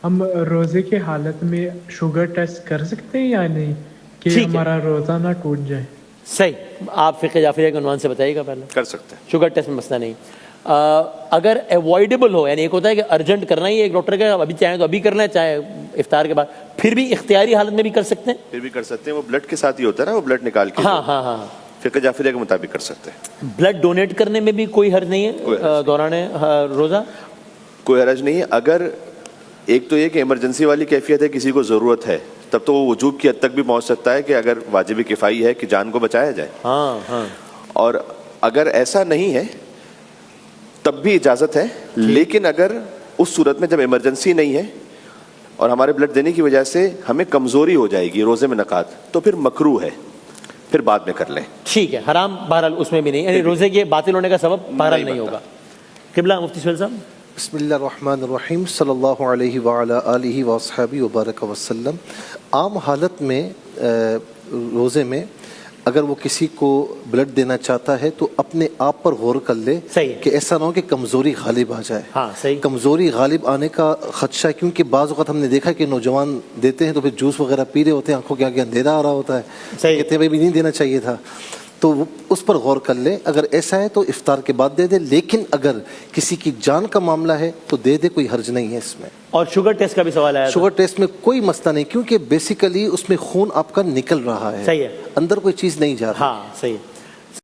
ہم روزے کی حالت میں شوگر ٹیسٹ کر سکتے ہیں یا نہیں کہ ٹھیک ہے، ہمارا روزہ نہ ٹوٹ جائے؟ صحیح، آپ فقہ جعفریہ کے عنوان سے بتائیے گا پہلے. کر سکتے ہیں. شوگر ٹیسٹ میں مسئلہ نہیں. اگر اوائڈیبل ہو، یعنی ایک ہوتا ہے کہ ارجنٹ کرنا ہی ہے، ایک ڈاکٹر کا ابھی چاہیں تو ابھی کرنا ہے، چاہے افطار کے بعد، پھر بھی اختیاری حالت میں بھی کر سکتے ہیں. پھر بھی کر سکتے ہیں. وہ بلڈ کے ساتھ ہی ہوتا ہے نا، وہ بلڈ نکال کے ہاں ہاں ہاں، فقہ جعفریہ کے مطابق کر سکتے ہیں. بلڈ ڈونیٹ کرنے میں بھی کوئی حرج نہیں ہے دوران روزہ؟ کوئی حرج نہیں ہے. اگر ایک تو یہ کہ ایمرجنسی والی کیفیت ہے، کسی کو ضرورت ہے، تب تو وہ وجوب کی حد تک بھی پہنچ سکتا ہے کہ اگر واجب کفائی ہے کہ جان کو بچایا جائے. ہاں ہاں، اور اگر ایسا نہیں ہے تب بھی اجازت ہے. لیکن اگر اس صورت میں جب ایمرجنسی نہیں ہے اور ہمارے بلڈ دینے کی وجہ سے ہمیں کمزوری ہو جائے گی روزے میں نقات، تو پھر مکروہ ہے، پھر بعد میں کر لیں. ٹھیک ہے، حرام بہرحال اس میں بھی نہیں، یعنی روزے کے باطل ہونے کا سبب بہرحال نہیں ہوگا. قبلہ مفتی سہیل صاحب. بسم اللہ الرحمن الرحیم، صلی اللہ علیہ وعلی آلہ واصحابہ وبارک وسلم. عام حالت میں روزے میں اگر وہ کسی کو بلڈ دینا چاہتا ہے تو اپنے آپ پر غور کر لے کہ ایسا نہ ہو کہ کمزوری غالب آ جائے. ہاں صحیح، کمزوری غالب آنے کا خدشہ ہے، کیونکہ بعض اوقات ہم نے دیکھا کہ نوجوان دیتے ہیں تو پھر جوس وغیرہ پی رہے ہوتے ہیں، آنکھوں کے آگے اندھیرا آ رہا ہوتا ہے، کہتے ہیں بھائی نہیں دینا چاہیے تھا. تو اس پر غور کر لے. اگر ایسا ہے تو افطار کے بعد دے دے، لیکن اگر کسی کی جان کا معاملہ ہے تو دے دے، کوئی حرج نہیں ہے اس میں. اور شوگر ٹیسٹ کا بھی سوال آیا. شوگر ٹیسٹ میں کوئی مسئلہ نہیں، کیونکہ بیسیکلی اس میں خون آپ کا نکل رہا ہے، صحیح ہے، اندر کوئی چیز نہیں جا رہی. ہاں صحیح.